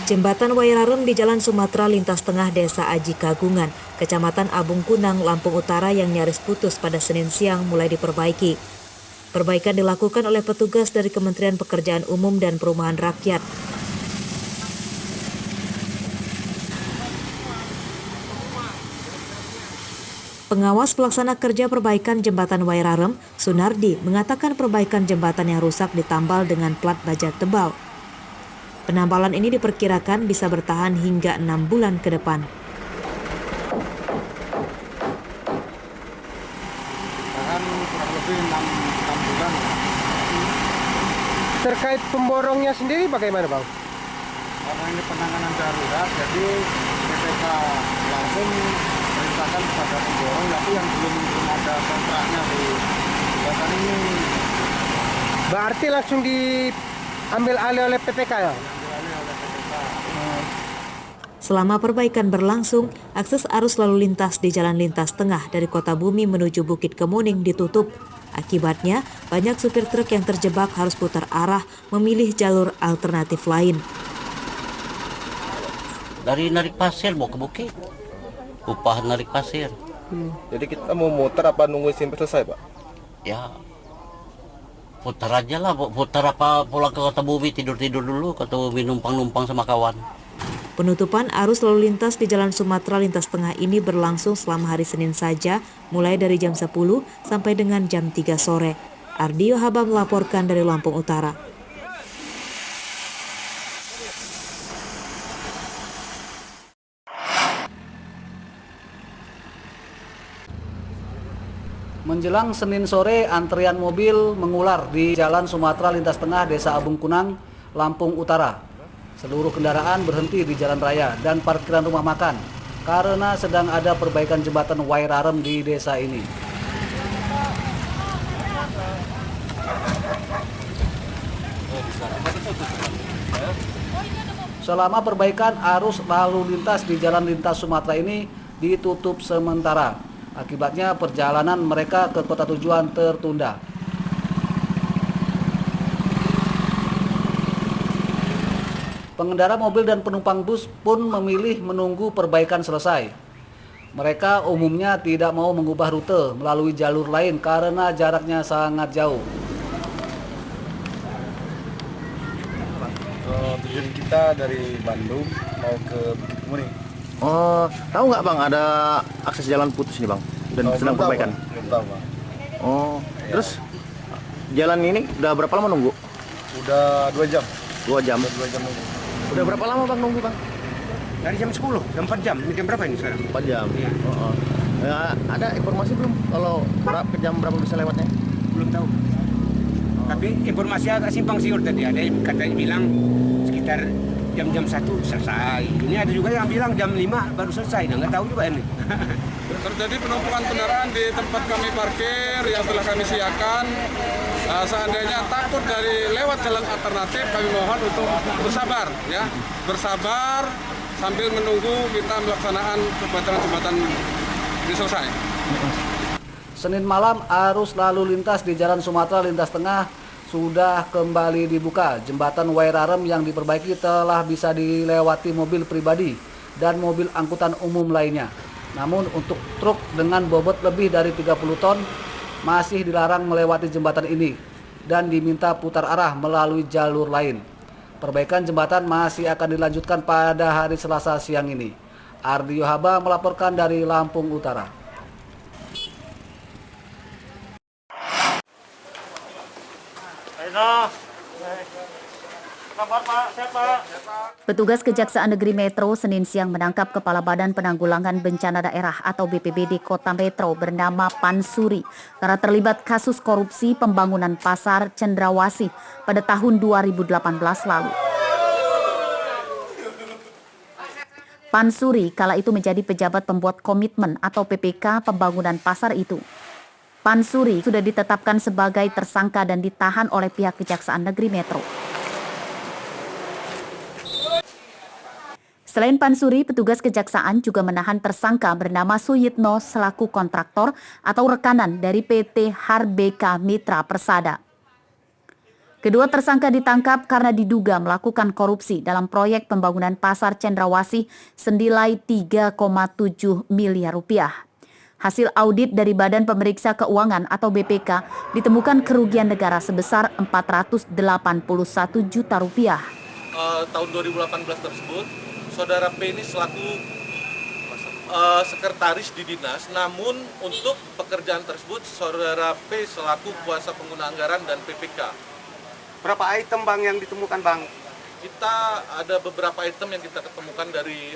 Jembatan Wairarem di Jalan Sumatera lintas tengah Desa Aji Kagungan, Kecamatan Abung Kunang, Lampung Utara yang nyaris putus pada Senin siang mulai diperbaiki. Perbaikan dilakukan oleh petugas dari Kementerian Pekerjaan Umum dan Perumahan Rakyat. Pengawas pelaksana kerja perbaikan jembatan Wairarem, Sunardi, mengatakan perbaikan jembatan yang rusak ditambal dengan plat baja tebal. Penambalan ini diperkirakan bisa bertahan hingga 6 bulan ke depan. Tahan kurang lebih 6 bulan. Terkait pemborongnya sendiri bagaimana, Bang? Karena ini penanganan darurat, jadi PPK langsung perintahkan kepada pemborong, tapi yang belum ada kontraknya di jembatan ini. Berarti langsung diambil alih oleh PPK ya? Selama perbaikan berlangsung, akses arus lalu lintas di jalan lintas tengah dari Kota Bumi menuju Bukit Kemuning ditutup. Akibatnya, banyak supir truk yang terjebak harus putar arah memilih jalur alternatif lain. Dari narik pasir mau ke Bukit, upah narik pasir. Jadi kita mau muter apa nunggu sampai selesai, Pak? Ya, putar aja lah, putar apa pulang ke Kota Bumi, tidur-tidur dulu, Kota Bumi numpang-numpang sama kawan. Penutupan arus lalu lintas di Jalan Sumatera lintas tengah ini berlangsung selama hari Senin saja, mulai dari jam 10 sampai dengan jam 3 sore. Ardio Haba melaporkan dari Lampung Utara. Menjelang Senin sore, antrian mobil mengular di Jalan Sumatera lintas tengah Desa Abung Kunang, Lampung Utara. Seluruh kendaraan berhenti di jalan raya dan parkiran rumah makan karena sedang ada perbaikan jembatan Wairarem di desa ini. Selama perbaikan, arus lalu lintas di jalan lintas Sumatera ini ditutup sementara. Akibatnya perjalanan mereka ke kota tujuan tertunda. Pengendara mobil dan penumpang bus pun memilih menunggu perbaikan selesai. Mereka umumnya tidak mau mengubah rute melalui jalur lain karena jaraknya sangat jauh. Tujuan kita dari Bandung mau ke Bukit Kemuning. Oh, tahu nggak, Bang, ada akses jalan putus nih, Bang, dan sedang perbaikan? Belum tahu, Bang. Oh, terus jalan ini udah berapa lama nunggu? Udah 2 jam. 2 jam. 2 jam nunggu. Udah berapa lama, Bang, nunggu, Bang? Dari jam 10, jam 4 jam. Ini jam berapa ini sekarang? 4 jam. Iya. Oh. Ya, ada informasi belum kalau jam berapa bisa lewatnya? Belum tahu. Tapi informasi agak simpang siur tadi. Ada yang katanya bilang sekitar jam-jam 1 selesai. Ini ada juga yang bilang jam 5 baru selesai. Nah, nggak tahu juga ini. Terjadi penumpukan kendaraan di tempat kami parkir yang telah kami siapkan. Seandainya takut dari lewat jalan alternatif, kami mohon untuk bersabar, ya, bersabar sambil menunggu kita melaksanakan jembatan ini selesai. Senin malam, arus lalu lintas di Jalan Sumatera lintas tengah sudah kembali dibuka. Jembatan Wairarem yang diperbaiki telah bisa dilewati mobil pribadi dan mobil angkutan umum lainnya. Namun untuk truk dengan bobot lebih dari 30 ton masih dilarang melewati jembatan ini dan diminta putar arah melalui jalur lain. Perbaikan jembatan masih akan dilanjutkan pada hari Selasa siang ini. Ardio Haba melaporkan dari Lampung Utara. Petugas Kejaksaan Negeri Metro Senin siang menangkap Kepala Badan Penanggulangan Bencana Daerah atau BPBD Kota Metro bernama Pansuri karena terlibat kasus korupsi pembangunan pasar Cendrawasih pada tahun 2018 lalu. Pansuri kala itu menjadi pejabat pembuat komitmen atau PPK pembangunan pasar itu. Pansuri sudah ditetapkan sebagai tersangka dan ditahan oleh pihak Kejaksaan Negeri Metro. Selain Pansuri, petugas kejaksaan juga menahan tersangka bernama Suyitno selaku kontraktor atau rekanan dari PT Harbeka Mitra Persada. Kedua tersangka ditangkap karena diduga melakukan korupsi dalam proyek pembangunan pasar Cendrawasih senilai 3,7 miliar rupiah. Hasil audit dari Badan Pemeriksa Keuangan atau BPK ditemukan kerugian negara sebesar 481 juta rupiah. Tahun 2018 tersebut, Saudara P ini selaku sekretaris di dinas, namun untuk pekerjaan tersebut Saudara P selaku kuasa pengguna anggaran dan PPK. Berapa item Bang yang ditemukan Bang? Kita ada beberapa item yang kita ketemukan dari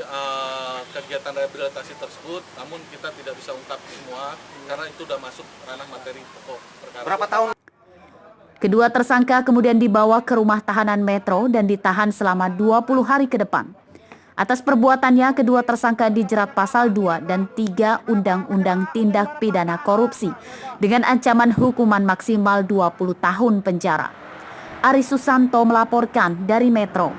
kegiatan rehabilitasi tersebut, namun kita tidak bisa ungkap semua karena itu sudah masuk ranah materi pokok perkara. Berapa tahun? Kedua tersangka kemudian dibawa ke rumah tahanan Metro dan ditahan selama 20 hari ke depan. Atas perbuatannya, kedua tersangka dijerat pasal 2 dan 3 Undang-Undang Tindak Pidana Korupsi dengan ancaman hukuman maksimal 20 tahun penjara. Ari Susanto melaporkan dari Metro.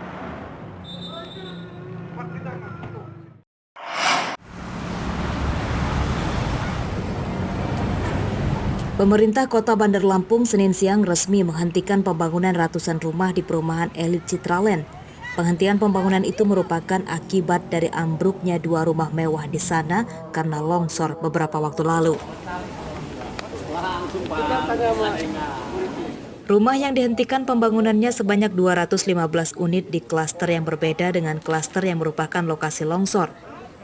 Pemerintah Kota Bandar Lampung Senin siang resmi menghentikan pembangunan ratusan rumah di perumahan elit Citraland. Penghentian pembangunan itu merupakan akibat dari ambruknya 2 rumah mewah di sana karena longsor beberapa waktu lalu. Rumah yang dihentikan pembangunannya sebanyak 215 unit di klaster yang berbeda dengan klaster yang merupakan lokasi longsor.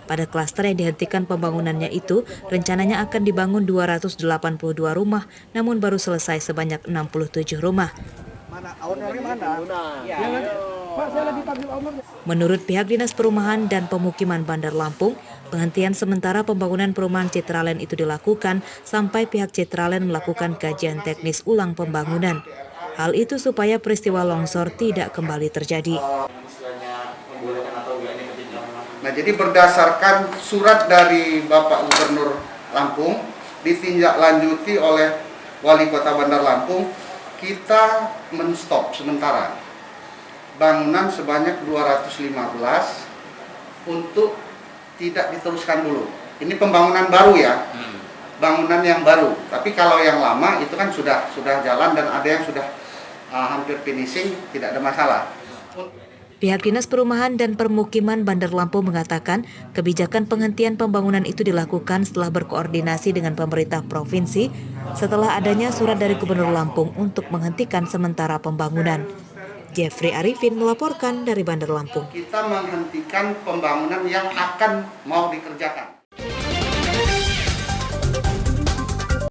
Pada klaster yang dihentikan pembangunannya itu, rencananya akan dibangun 282 rumah, namun baru selesai sebanyak 67 rumah. Menurut pihak Dinas Perumahan dan Pemukiman Bandar Lampung, penghentian sementara pembangunan perumahan Citraland itu dilakukan sampai pihak Citraland melakukan kajian teknis ulang pembangunan. Hal itu supaya peristiwa longsor tidak kembali terjadi. Nah, jadi berdasarkan surat dari Bapak Gubernur Lampung, ditindaklanjuti oleh Wali Kota Bandar Lampung, kita menstop sementara bangunan sebanyak 215 untuk tidak diteruskan dulu. Ini pembangunan baru ya, bangunan yang baru. Tapi kalau yang lama itu kan sudah jalan dan ada yang sudah hampir finishing, tidak ada masalah. Pihak Dinas Perumahan dan Permukiman Bandar Lampung mengatakan kebijakan penghentian pembangunan itu dilakukan setelah berkoordinasi dengan pemerintah provinsi setelah adanya surat dari Gubernur Lampung untuk menghentikan sementara pembangunan. Jeffrey Arifin melaporkan dari Bandar Lampung. Kita menghentikan pembangunan yang akan mau dikerjakan.